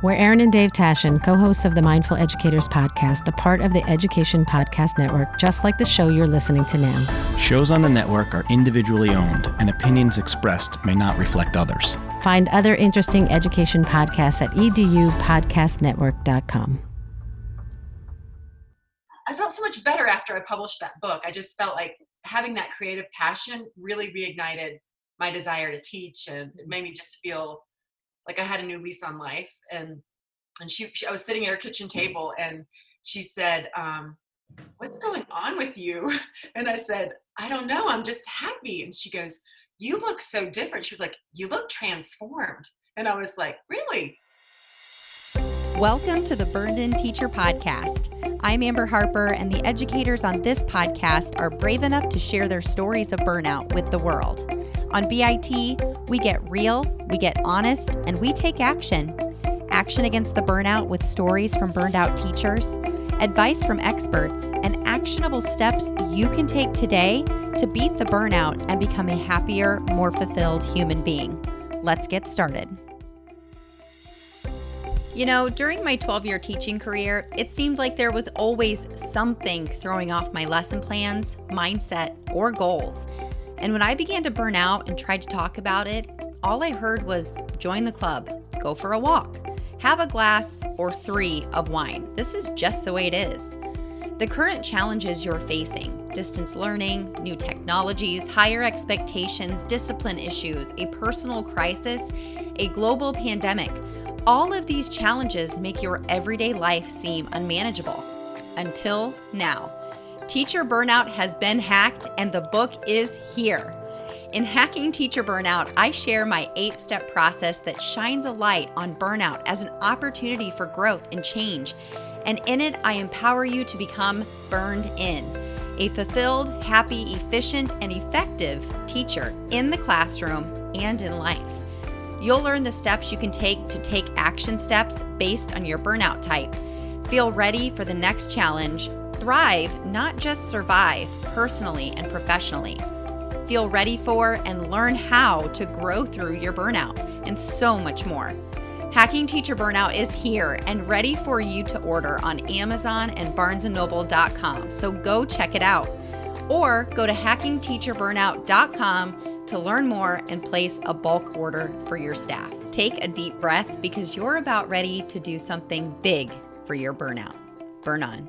We're Erin and Dave Tashin, co-hosts of the Mindful Educators podcast, a part of the Education Podcast Network, just like the show you're listening to now. Shows on the network are individually owned, and opinions expressed may not reflect others. Find other interesting education podcasts at edupodcastnetwork.com. I felt so much better after I published that book. I just felt like having that creative passion really reignited my desire to teach, and it made me just feel like I had a new lease on life. And I was sitting at her kitchen table, and she said, "What's going on with you?" And I said, "I don't know. I'm just happy." And she goes, "You look so different." She was like, "You look transformed." And I was like, "Really?" Welcome to the Burned In Teacher Podcast. I'm Amber Harper, and the educators on this podcast are brave enough to share their stories of burnout with the world. On BIT, we get real, we get honest, and we take action. Action against the burnout with stories from burned out teachers, advice from experts, and actionable steps you can take today to beat the burnout and become a happier, more fulfilled human being. Let's get started. You know, during my 12-year teaching career, it seemed like there was always something throwing off my lesson plans, mindset, or goals. And when I began to burn out and tried to talk about it, all I heard was join the club, go for a walk, have a glass or 3 of wine. This is just the way it is. The current challenges you're facing, distance learning, new technologies, higher expectations, discipline issues, a personal crisis, a global pandemic, all of these challenges make your everyday life seem unmanageable. Until now. Teacher burnout has been hacked, and the book is here. In Hacking Teacher Burnout, I share my 8-step process that shines a light on burnout as an opportunity for growth and change. And in it, I empower you to become burned in, a fulfilled, happy, efficient, and effective teacher in the classroom and in life. You'll learn the steps you can take to take action steps based on your burnout type. Feel ready for the next challenge. Thrive, not just survive, personally and professionally. Feel ready for and learn how to grow through your burnout, and so much more. Hacking Teacher Burnout is here and ready for you to order on Amazon and barnesandnoble.com, so go check it out. Or go to hackingteacherburnout.com to learn more and place a bulk order for your staff. Take a deep breath because you're about ready to do something big for your burnout. Burn on.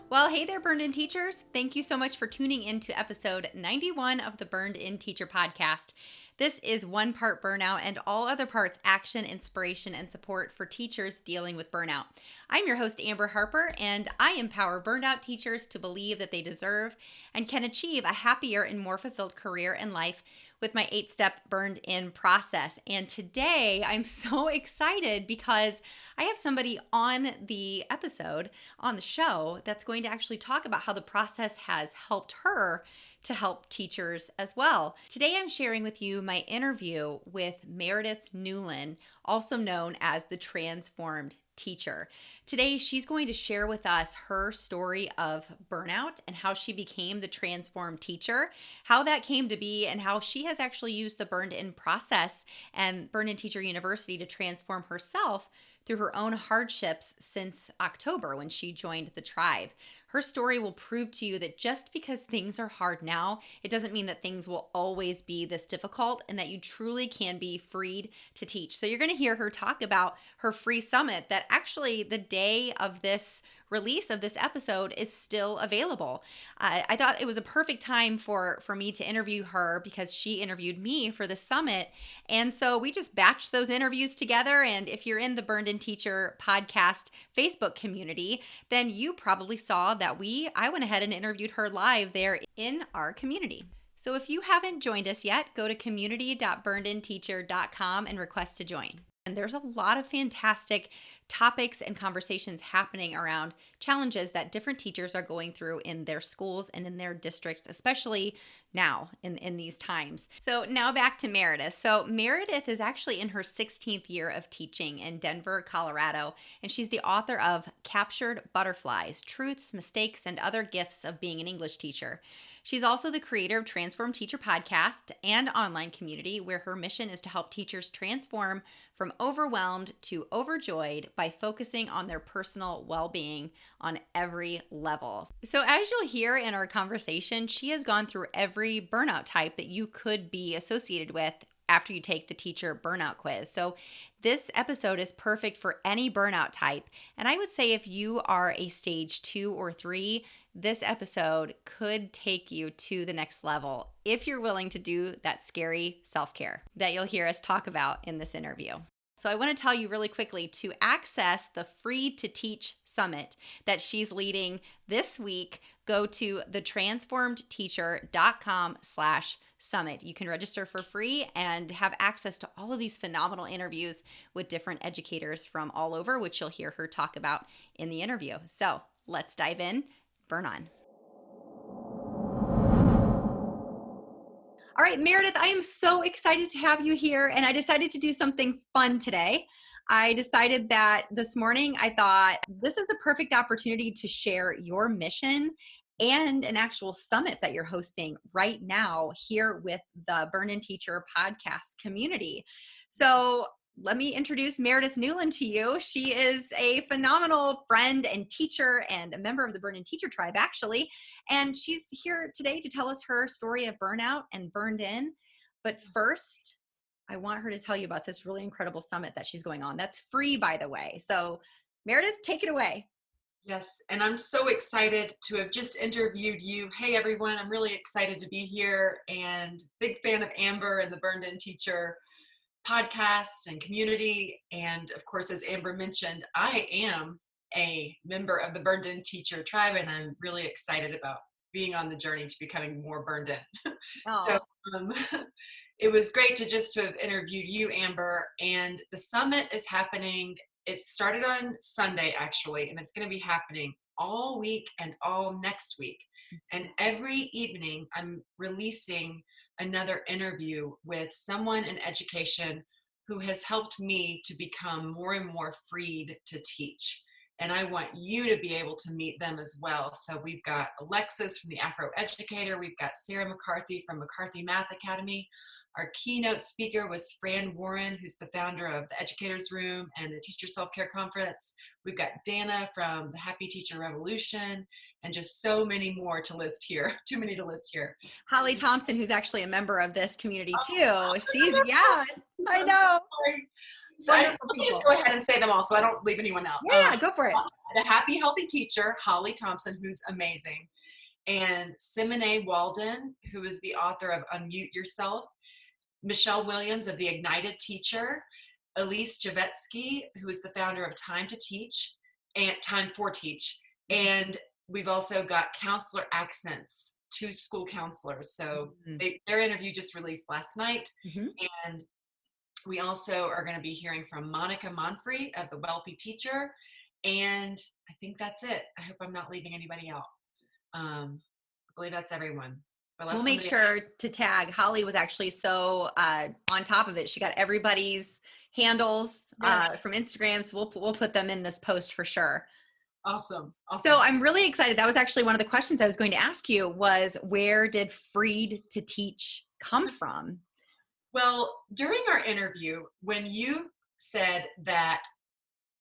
Well, hey there, Burned In Teachers. Thank you so much for tuning in to episode 91 of the Burned In Teacher podcast. This is one part burnout and all other parts action, inspiration, and support for teachers dealing with burnout. I'm your host, Amber Harper, and I empower burned out teachers to believe that they deserve and can achieve a happier and more fulfilled career and life with my 8-step burned in process. And today I'm so excited because I have somebody on the episode, on the show, that's going to actually talk about how the process has helped her to help teachers as well. Today I'm sharing with you my interview with Meredith Newlin, also known as the Transformed Teacher. Today, she's going to share with us her story of burnout and how she became the transformed teacher, how that came to be, and how she has actually used the Burned In process and Burned In Teacher University to transform herself through her own hardships since October when she joined the tribe. Her story will prove to you that just because things are hard now, it doesn't mean that things will always be this difficult and that you truly can be freed to teach. So you're going to hear her talk about her free summit that actually the day of this release of this episode is still available. I thought it was a perfect time for me to interview her because she interviewed me for the summit. And so we just batched those interviews together. And if you're in the Burned In Teacher podcast Facebook community, then you probably saw that I went ahead and interviewed her live there in our community. So if you haven't joined us yet, go to community.burnedinteacher.com and request to join. And there's a lot of fantastic topics and conversations happening around challenges that different teachers are going through in their schools and in their districts, especially now in these times. So now back to Meredith. So Meredith is actually in her 16th year of teaching in Denver, Colorado, and she's the author of Captured Butterflies: Truths, Mistakes, and Other Gifts of Being an English Teacher. She's also the creator of Transform Teacher Podcast and online community, where her mission is to help teachers transform from overwhelmed to overjoyed by focusing on their personal well-being on every level. So as you'll hear in our conversation, she has gone through every burnout type that you could be associated with after you take the teacher burnout quiz. So this episode is perfect for any burnout type. And I would say if you are a stage 2 or 3, this episode could take you to the next level if you're willing to do that scary self-care that you'll hear us talk about in this interview. So I want to tell you really quickly to access the Free to Teach Summit that she's leading this week, go to thetransformedteacher.com/summit. You can register for free and have access to all of these phenomenal interviews with different educators from all over, which you'll hear her talk about in the interview. So let's dive in. Burn on. All right, Meredith, I am so excited to have you here, and I decided to do something fun today. I decided that this morning I thought this is a perfect opportunity to share your mission and an actual summit that you're hosting right now here with the Burn In Teacher podcast community. So let me introduce Meredith Newlin to you. She is a phenomenal friend and teacher and a member of the Burn In Teacher tribe, actually. And she's here today to tell us her story of burnout and burned in. But first, I want her to tell you about this really incredible summit that she's going on. That's free, by the way. So Meredith, take it away. Yes, and I'm so excited to have just interviewed you. Hey, everyone, I'm really excited to be here and big fan of Amber and the Burned In Teacher podcast and community. And of course, as Amber mentioned, I am a member of the Burned In Teacher tribe, and I'm really excited about being on the journey to becoming more burned in. So it was great to have interviewed you, Amber, and the summit is happening. It started on Sunday, actually, and it's going to be happening all week and all next week. And every evening, I'm releasing another interview with someone in education who has helped me to become more and more freed to teach. And I want you to be able to meet them as well. So we've got Alexis from the Afro Educator. We've got Sarah McCarthy from McCarthy Math Academy. Our keynote speaker was Fran Warren, who's the founder of the Educators Room and the Teacher Self-Care Conference. We've got Dana from the Happy Teacher Revolution, and just so many more to list here. Too many to list here. Holly Thompson, who's actually a member of this community too. She's, yeah, I know. So let me just go ahead and say them all so I don't leave anyone out. Yeah, go for it. The Happy Healthy Teacher, Holly Thompson, who's amazing. And Simone Walden, who is the author of Unmute Yourself. Michelle Williams of The Ignited Teacher, Elise Javetsky, who is the founder of Time to Teach and Time for Teach. And we've also got Counselor Accents, 2 school counselors. So their interview just released last night. And we also are going to be hearing from Monica Monfrey of The Wealthy Teacher. And I think that's it. I hope I'm not leaving anybody out. I believe that's everyone. We'll make sure to tag. Holly was actually so on top of it. She got everybody's handles from Instagram. So we'll put them in this post for sure. Awesome. So I'm really excited. That was actually one of the questions I was going to ask you was, where did Freed to Teach come from? Well, during our interview, when you said that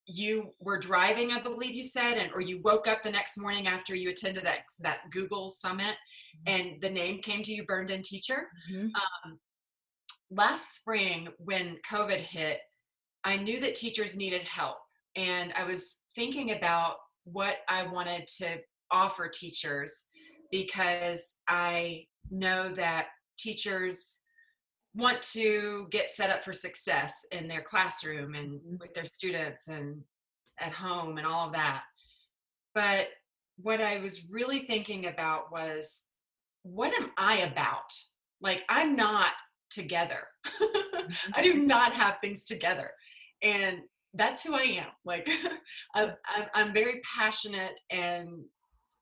you were driving, I believe you said, or you woke up the next morning after you attended that Google Summit, and the name came to you, Burned In Teacher. Last spring, when COVID hit, I knew that teachers needed help. And I was thinking about what I wanted to offer teachers, because I know that teachers want to get set up for success in their classroom and with their students and at home and all of that. But what I was really thinking about was, what am I about? Like, I'm not together. I do not have things together. And that's who I am. Like, I'm very passionate and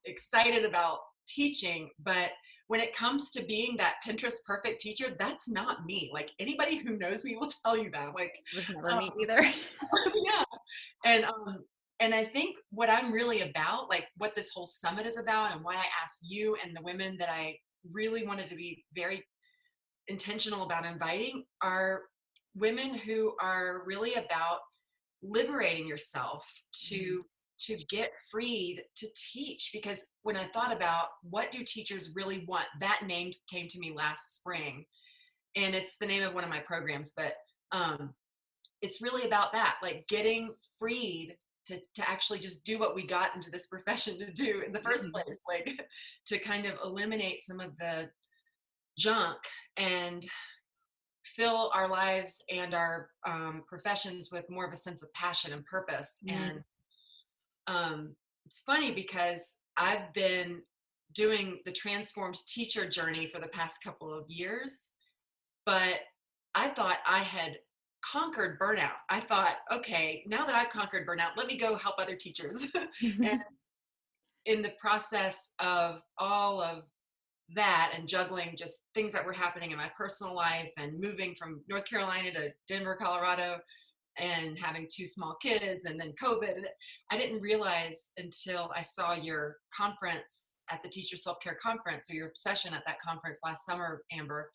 excited about teaching, but when it comes to being that Pinterest perfect teacher, that's not me. Like, anybody who knows me will tell you that. Like, it was never me either. Yeah. And I think what I'm really about, like what this whole summit is about, and why I asked you and the women that I really wanted to be very intentional about inviting are women who are really about liberating yourself to get freed to teach. Because when I thought about what do teachers really want, that name came to me last spring, and it's the name of one of my programs. But it's really about that, like getting freed to actually just do what we got into this profession to do in the first place, like to kind of eliminate some of the junk and fill our lives and our professions with more of a sense of passion and purpose. And it's funny because I've been doing the transformed teacher journey for the past couple of years, but I thought I had conquered burnout. I thought, okay, now that I've conquered burnout, let me go help other teachers. And in the process of all of that and juggling just things that were happening in my personal life and moving from North Carolina to Denver, Colorado, and having two small kids and then COVID, I didn't realize until I saw your conference at the Teacher Self-Care Conference, or your session at that conference last summer, Amber.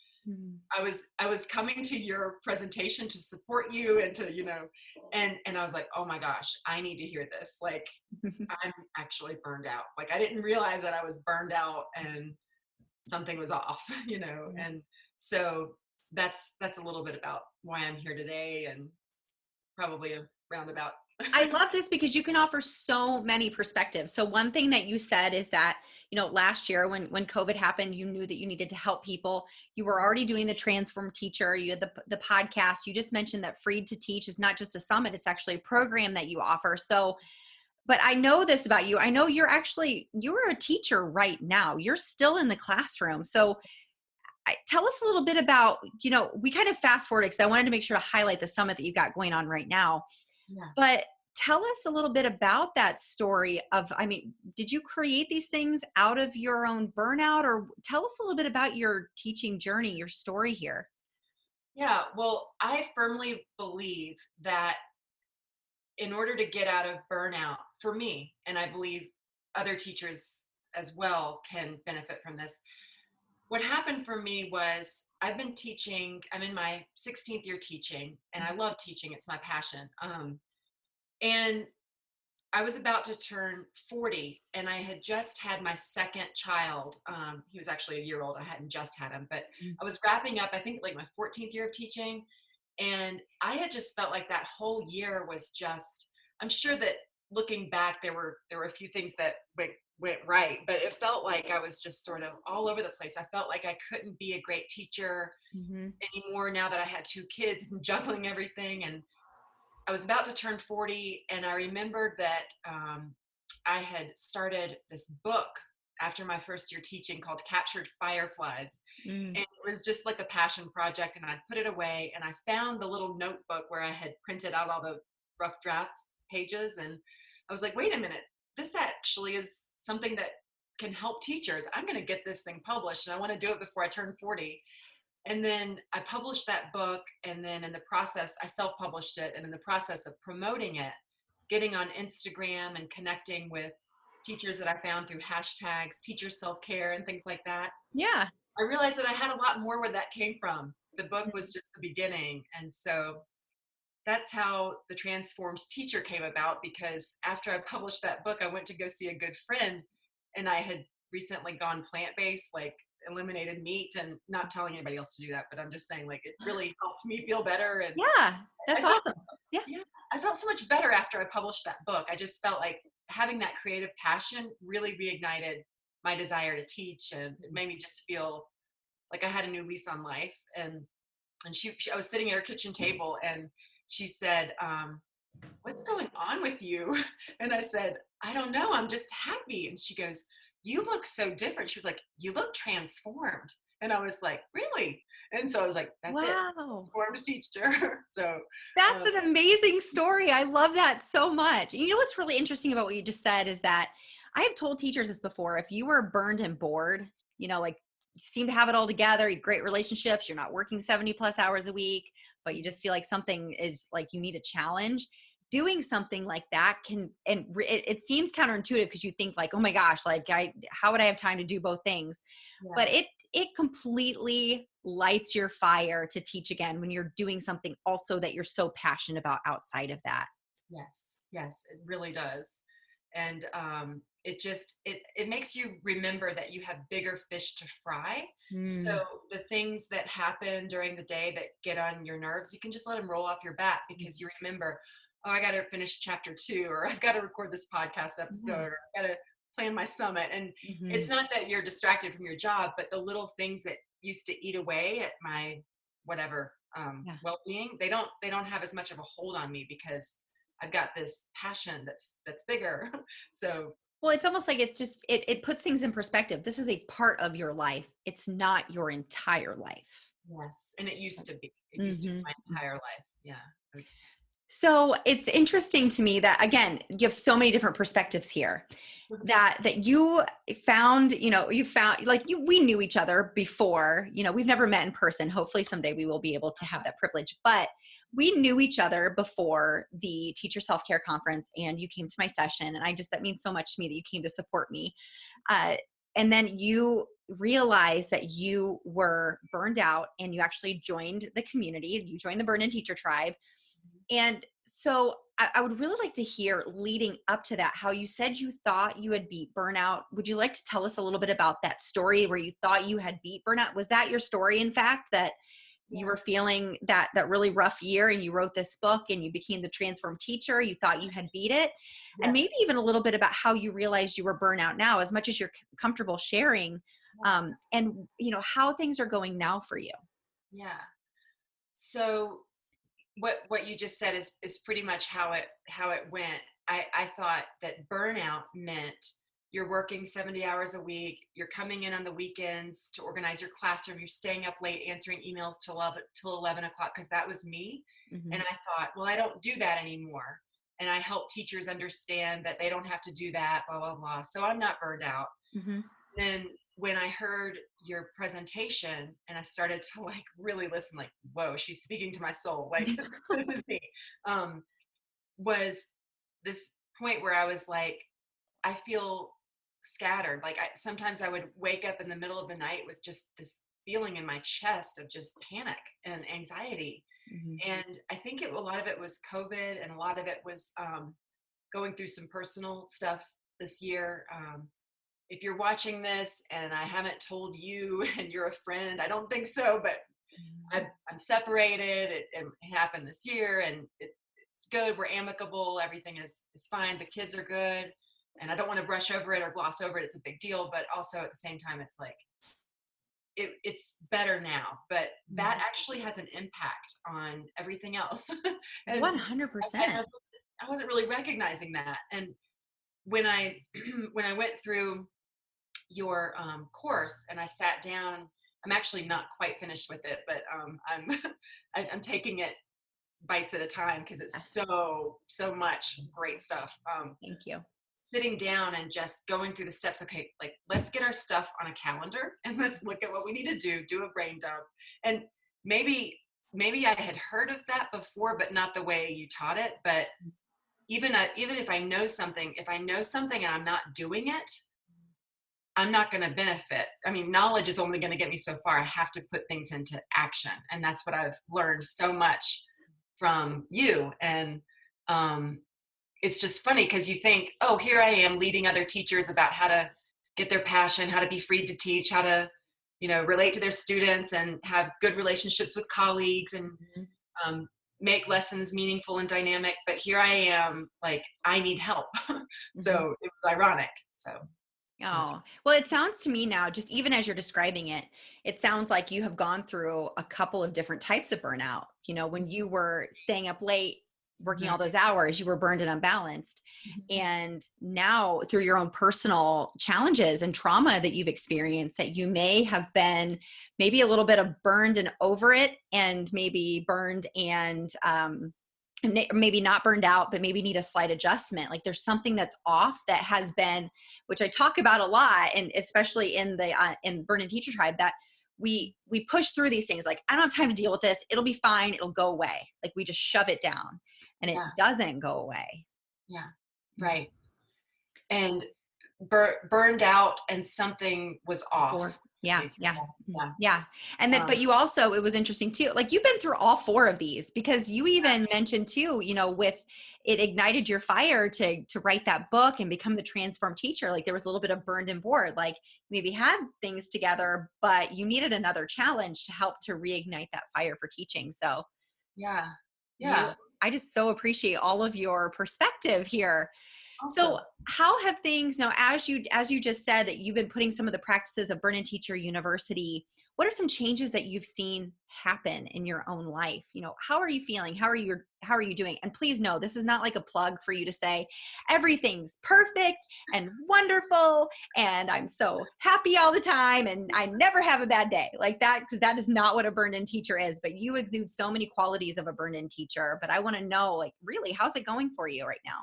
I was coming to your presentation to support you and to, and I was like, oh my gosh, I need to hear this. Like, I'm actually burned out. Like, I didn't realize that I was burned out and something was off, and so that's a little bit about why I'm here today, and probably a roundabout. I love this because you can offer so many perspectives. So one thing that you said is that, last year when COVID happened, you knew that you needed to help people. You were already doing the Transform Teacher. You had the podcast. You just mentioned that Freed to Teach is not just a summit. It's actually a program that you offer. So, but I know this about you. I know you're a teacher right now. You're still in the classroom. So tell us a little bit about, we kind of fast forwarded because I wanted to make sure to highlight the summit that you got going on right now. Yeah. But tell us a little bit about that story did you create these things out of your own burnout, or tell us a little bit about your teaching journey, your story here? Yeah, well, I firmly believe that in order to get out of burnout, for me, and I believe other teachers as well can benefit from this, what happened for me was I've been teaching, I'm in my 16th year teaching, and I love teaching. It's my passion. And I was about to turn 40, and I had just had my second child. He was actually a year old. I hadn't just had him, but I was wrapping up, I think, like my 14th year of teaching. And I had just felt like that whole year was just, I'm sure that looking back, there were a few things that went right, but it felt like I was just sort of all over the place. I felt like I couldn't be a great teacher anymore now that I had two kids and juggling everything. And I was about to turn 40, and I remembered that I had started this book after my first year teaching called Captured Fireflies. And it was just like a passion project, and I put it away, and I found the little notebook where I had printed out all the rough draft pages, and I was like, wait a minute, this actually is something that can help teachers. I'm going to get this thing published, and I want to do it before I turn 40. And then I published that book, and then in the process, I self-published it, and in the process of promoting it, getting on Instagram and connecting with teachers that I found through hashtags, teacher self-care and things like that. Yeah. I realized that I had a lot more where that came from. The book was just the beginning. And so that's how the Transformed Teacher came about, because after I published that book, I went to go see a good friend, and I had recently gone plant-based, like eliminated meat, and not telling anybody else to do that, but I'm just saying, like, it really helped me feel better. And Yeah, that's awesome. Yeah. I felt so much better after I published that book. I just felt like having that creative passion really reignited my desire to teach, and it made me just feel like I had a new lease on life. And she I was sitting at her kitchen table, and she said, what's going on with you? And I said, I don't know, I'm just happy. And she goes, you look so different. She was like, you look transformed. And I was like, really? And so I was like, that's it, transformed teacher. So that's an amazing story. I love that so much. You know what's really interesting about what you just said is that I have told teachers this before. If you were burned and bored, like you seem to have it all together, you have great relationships, you're not working 70 plus hours a week, but you just feel like something is like you need a challenge. doing something like that it seems counterintuitive because you think like, oh my gosh, like how would I have time to do both things? Yeah. But it completely lights your fire to teach again when you're doing something also that you're so passionate about outside of that. Yes, it really does. And it makes you remember that you have bigger fish to fry. So the things that happen during the day that get on your nerves, you can just let them roll off your back because you remember, oh, I got to finish chapter 2, or I've got to record this podcast episode, or I got to plan my summit. And it's not that you're distracted from your job, but the little things that used to eat away at my whatever well-being, they don't have as much of a hold on me because I've got this passion that's bigger. So Well, it's almost like it's just, it puts things in perspective. This is a part of your life. It's not your entire life. yes, and it used to be. It used to be my entire life. Yeah. So it's interesting to me that, again, you have so many different perspectives here that you found, we knew each other before, we've never met in person. Hopefully someday we will be able to have that privilege, but we knew each other before the Teacher Self-Care Conference, and you came to my session, and that means so much to me that you came to support me. And then you realized that you were burned out, and you actually joined the community. You joined the Burn In Teacher Tribe. And so I would really like to hear, leading up to that, how you said you thought you had beat burnout. Would you like to tell us a little bit about that story where you thought you had beat burnout? Was that your story, in fact, that you were feeling that really rough year and you wrote this book and you became the transformed teacher? You thought you had beat it? Yeah. And maybe even a little bit about how you realized you were burnout now, as much as you're comfortable sharing, and how things are going now for you. Yeah. So what you just said is pretty much how it went. I thought that burnout meant you're working 70 hours a week, you're coming in on the weekends to organize your classroom, you're staying up late answering emails till 11 o'clock, because that was me. And I thought, well, I don't do that anymore. And I help teachers understand that they don't have to do that, blah, blah, blah. So I'm not burned out. Then when I heard your presentation and I started to really listen, whoa, she's speaking to my soul. This is me. Was this point where I was like, I feel scattered. Sometimes I would wake up in the middle of the night with just this feeling in my chest of just panic and anxiety. And I think a lot of it was COVID, and a lot of it was going through some personal stuff this year. If you're watching this and I haven't told you and you're a friend, I don't think so, but I'm separated. It happened this year, and it's good. We're amicable. Everything is fine. The kids are good. And I don't want to brush over it or gloss over it. It's a big deal, but also at the same time, it's it's better now, but that actually has an impact on everything else. And 100%. I wasn't really recognizing that. And when I went through your course and I sat down, I'm actually not quite finished with it, but I'm taking it bites at a time because it's so much great stuff. Thank you. Sitting down and just going through the steps. Okay, let's get our stuff on a calendar and let's look at what we need to do a brain dump. And maybe I had heard of that before, but not the way you taught it. But even if I know something, and I'm not doing it, I'm not going to benefit. I mean, knowledge is only going to get me so far. I have to put things into action. And that's what I've learned so much from you. And it's just funny because you think, oh, here I am leading other teachers about how to get their passion, how to be free to teach, how to, relate to their students and have good relationships with colleagues and make lessons meaningful and dynamic. But here I am, I need help. So it was ironic. So. Oh, well, it sounds to me now, just even as you're describing it, it sounds like you have gone through a couple of different types of burnout. When you were staying up late, working all those hours, you were burned and unbalanced. And now through your own personal challenges and trauma that you've experienced, that you may have been maybe a little bit of burned and over it, and maybe burned and maybe not burned out, but maybe need a slight adjustment. There's something that's off that has been, which I talk about a lot, and especially in the in Burn In Teacher Tribe, that we push through these things. I don't have time to deal with this. It'll be fine. It'll go away. We just shove it down. and it Yeah. doesn't go away. Yeah. Right. And burned out and something was off. Yeah. Like, Yeah. yeah. Yeah. And then, but you also, it was interesting too, like you've been through all 4 of these, because you even mentioned too, with it ignited your fire to write that book and become the transformed teacher. Like there was a little bit of burned and bored, like maybe had things together, but you needed another challenge to help to reignite that fire for teaching. So Yeah. Yeah. I just so appreciate all of your perspective here. So Awesome. how have things now, as you just said that you've been putting some of the practices of Burn In Teacher University, what are some changes that you've seen happen in your own life? How are you feeling? How are you doing? And please know, this is not like a plug for you to say everything's perfect and wonderful and I'm so happy all the time and I never have a bad day like that, because that is not what a burned in teacher is. But you exude so many qualities of a burned in teacher. But I want to know, like, really, how's it going for you right now?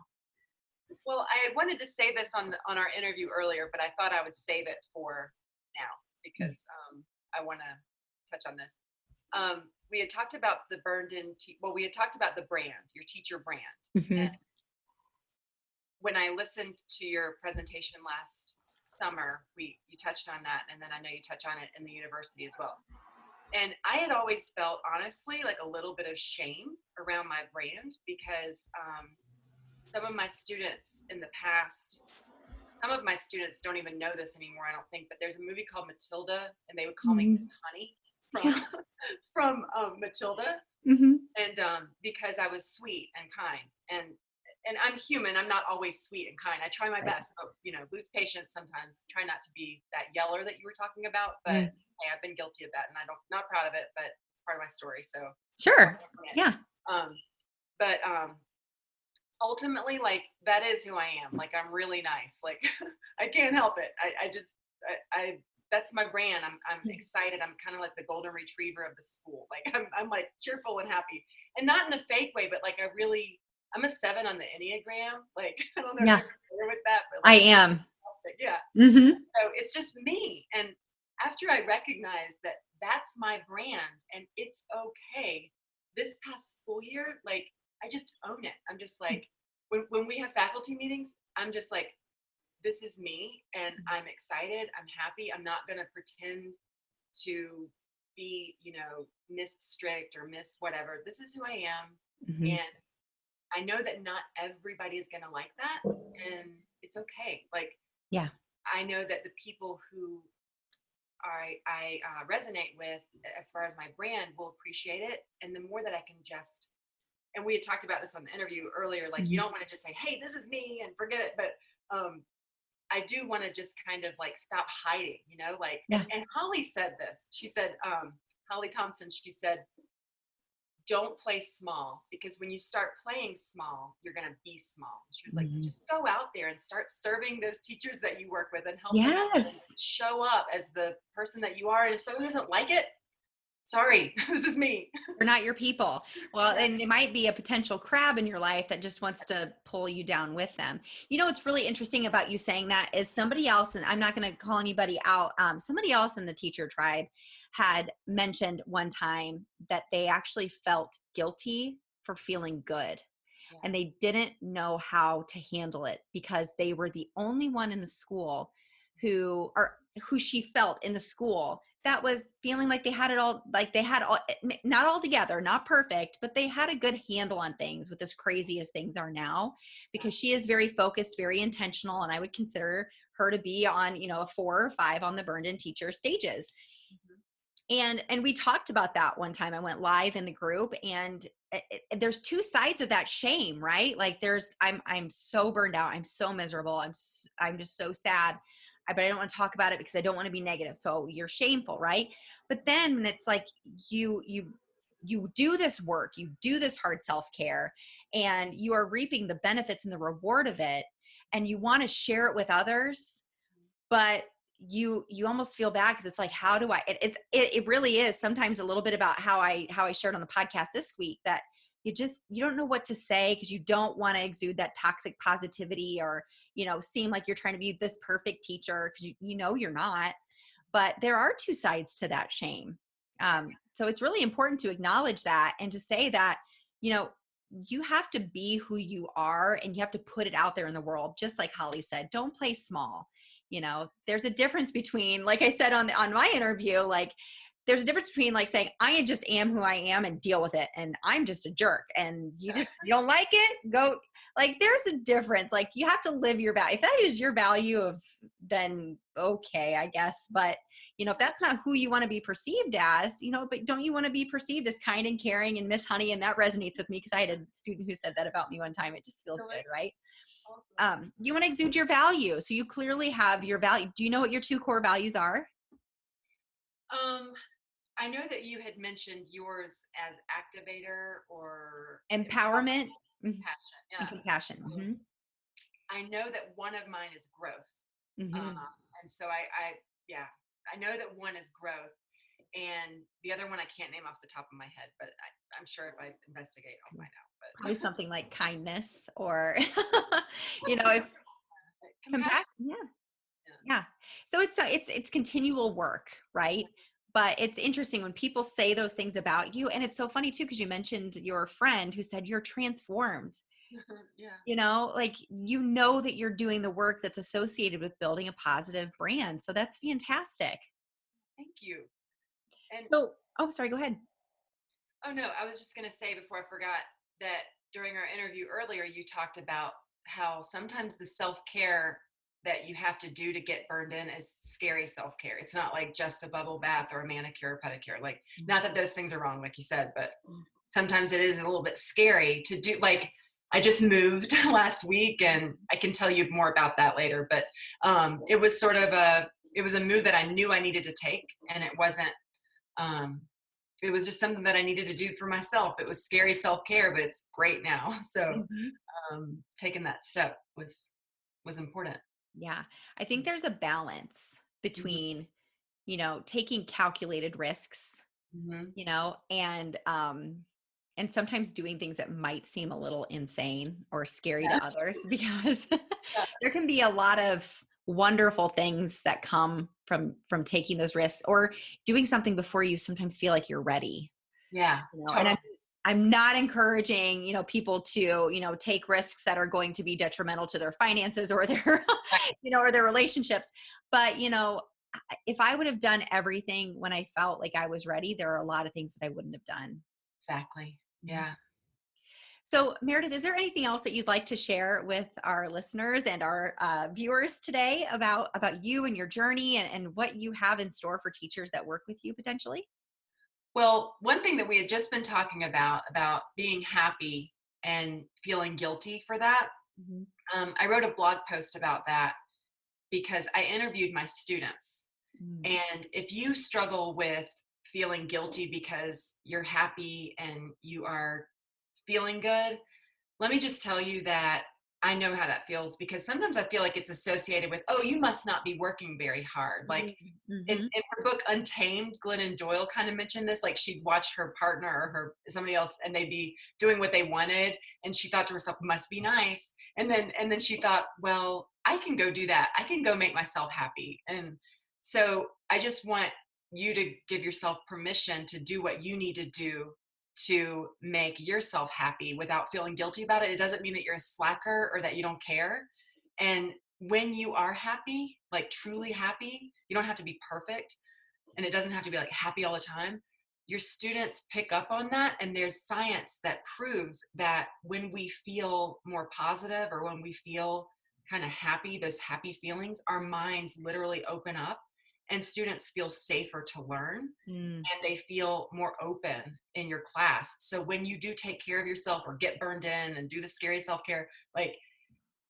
Well, I wanted to say this on our interview earlier, but I thought I would save it for now because I want to touch on this. We had talked about the we had talked about the brand, your teacher brand. And when I listened to your presentation last summer, you touched on that, and then I know you touch on it in the university as well. And I had always felt, honestly, like a little bit of shame around my brand because some of my students in the past, some of my students don't even know this anymore, I don't think, but there's a movie called Matilda, and they would call me Miss Honey from Matilda. And because I was sweet and kind, and I'm human, I'm not always sweet and kind. I try my best, but lose patience sometimes. Try not to be that yeller that you were talking about, but hey, I've been guilty of that, and not proud of it, but it's part of my story. So Sure, yeah. But ultimately, like, that is who I am. Like, I'm really nice. Like, I can't help it. I that's my brand. I'm excited. I'm kind of like the golden retriever of the school. Like, I'm like cheerful and happy, and not in a fake way, but like I'm a 7 on the Enneagram. Like, I don't know if you're familiar with that, but like, I am. Yeah. So it's just me. And after I recognized that that's my brand and it's okay, this past school year, like, I just own it. I'm just like, when we have faculty meetings, I'm just like, this is me and I'm excited. I'm happy. I'm not going to pretend to be, Miss Strict or Miss whatever. This is who I am. And I know that not everybody is going to like that. And it's okay. Like, I know that the people who I resonate with as far as my brand will appreciate it. And the more that I can and we had talked about this on the interview earlier, like, you don't want to just say, hey, this is me and forget it. But I do want to just kind of like stop hiding, like, and Holly said this. She said, Holly Thompson, she said, don't play small, because when you start playing small, you're going to be small. She was like, just go out there and start serving those teachers that you work with and help them out and show up as the person that you are. And if someone doesn't like it, sorry, this is me. They're not your people. Well, and it might be a potential crab in your life that just wants to pull you down with them. What's really interesting about you saying that is somebody else, and I'm not going to call anybody out, somebody else in the teacher tribe had mentioned one time that they actually felt guilty for feeling good. And they didn't know how to handle it because they were the only one in the school who she felt in the school that was feeling like they had it all, like they had all, not all together, not perfect, but they had a good handle on things with as crazy as things are now, because she is very focused, very intentional. And I would consider her to be on, a 4 or 5 on the Burned In Teacher stages. And we talked about that one time. I went live in the group, and there's 2 sides of that shame, right? Like I'm so burned out. I'm so miserable. I'm just so sad. But I don't want to talk about it because I don't want to be negative. So you're shameful, right? But then when it's like you do this work, you do this hard self-care, and you are reaping the benefits and the reward of it, and you want to share it with others, but you almost feel bad because it's like, how do I, it really is sometimes a little bit about how I shared on the podcast this week, that you don't know what to say because you don't want to exude that toxic positivity or, seem like you're trying to be this perfect teacher because you're not. But there are 2 sides to that shame. So it's really important to acknowledge that and to say that, you have to be who you are and you have to put it out there in the world. Just like Holly said, don't play small. There's a difference between, like I said on my interview, like there's a difference between like saying, I just am who I am and deal with it. And I'm just a jerk. And you don't like it, go. Like there's a difference. Like you have to live your value. If that is your value then okay, I guess. But if that's not who you want to be perceived as, but don't you want to be perceived as kind and caring and Miss Honey? And that resonates with me because I had a student who said that about me one time. It just feels good, right? You want to exude your value. So you clearly have your value. Do you know what your 2 core values are? I know that you had mentioned yours as activator or empowerment, compassion. Yeah. And compassion. Mm-hmm. I know that one of mine is growth. Mm-hmm. And so I know that one is growth, and the other one I can't name off the top of my head, but I'm sure if I investigate, I'll find out. But probably something like kindness or, if compassion. Yeah. So it's continual work, right? But it's interesting when people say those things about you. And it's so funny too, because you mentioned your friend who said you're transformed. Yeah. Like, that you're doing the work that's associated with building a positive brand. So that's fantastic. Thank you. And sorry, go ahead. Oh no, I was just going to say before I forgot that during our interview earlier, you talked about how sometimes the self-care that you have to do to get burned in is scary self-care. It's not like just a bubble bath or a manicure or pedicure. Like, not that those things are wrong, like you said, but sometimes it is a little bit scary to do. Like, I just moved last week, and I can tell you more about that later, but it was sort of it was a move that I knew I needed to take, and it wasn't, it was just something that I needed to do for myself. It was scary self-care, but it's great now. So taking that step was important. Yeah. I think there's a balance between, taking calculated risks, and sometimes doing things that might seem a little insane or scary to others, because there can be a lot of wonderful things that come from taking those risks or doing something before you sometimes feel like you're ready. Yeah. Totally. And I'm not encouraging, people to, take risks that are going to be detrimental to their finances or their, or their relationships. But, if I would have done everything when I felt like I was ready, there are a lot of things that I wouldn't have done. Exactly. Yeah. So Meredith, is there anything else that you'd like to share with our listeners and our viewers today about you and your journey and what you have in store for teachers that work with you potentially? Well, one thing that we had just been talking about being happy and feeling guilty for that. I wrote a blog post about that because I interviewed my students. And if you struggle with feeling guilty because you're happy and you are feeling good, let me just tell you that I know how that feels, because sometimes I feel like it's associated with, oh, you must not be working very hard. Like in her book Untamed, Glennon Doyle kind of mentioned this. Like, she'd watch her partner or somebody else, and they'd be doing what they wanted, and she thought to herself, must be nice. And then she thought, well, I can go do that. I can go make myself happy. And so I just want you to give yourself permission to do what you need to do to make yourself happy without feeling guilty about it. It doesn't mean that you're a slacker or that you don't care. And when you are happy, like truly happy, you don't have to be perfect, and it doesn't have to be like happy all the time. Your students pick up on that, and there's science that proves that when we feel more positive, or when we feel kind of happy, those happy feelings, our minds literally open up, and students feel safer to learn, and they feel more open in your class. So when you do take care of yourself or get burned in and do the scary self-care, like,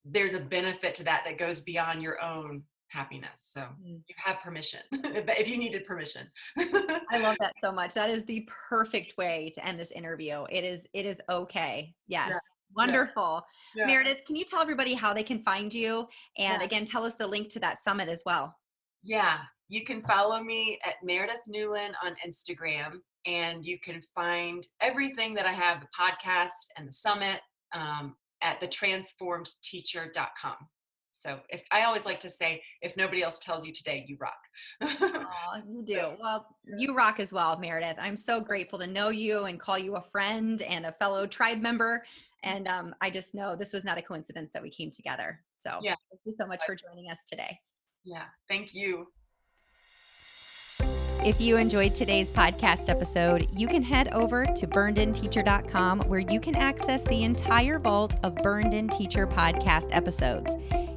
there's a benefit to that goes beyond your own happiness. So you have permission if you needed permission. I love that so much. That is the perfect way to end this interview. It is okay. Yes. Yeah. Wonderful. Yeah. Meredith, can you tell everybody how they can find you? And again, tell us the link to that summit as well. Yeah. You can follow me at Meredith Newlin on Instagram, and you can find everything that I have, the podcast and the summit, at thetransformedteacher.com. So I always like to say, if nobody else tells you today, you rock. Oh, you do. Well, you rock as well, Meredith. I'm so grateful to know you and call you a friend and a fellow tribe member. And I just know this was not a coincidence that we came together. So Yeah. thank you so much for joining us today. Yeah. Thank you. If you enjoyed today's podcast episode, you can head over to burnedinteacher.com, where you can access the entire vault of Burned In Teacher podcast episodes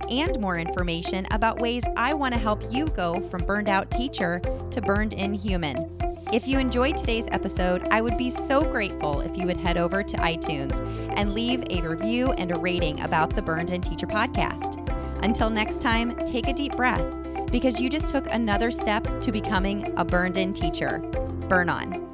and more information about ways I want to help you go from burned out teacher to burned in human. If you enjoyed today's episode, I would be so grateful if you would head over to iTunes and leave a review and a rating about the Burned In Teacher podcast. Until next time, take a deep breath, because you just took another step to becoming a burned in teacher. Burn on.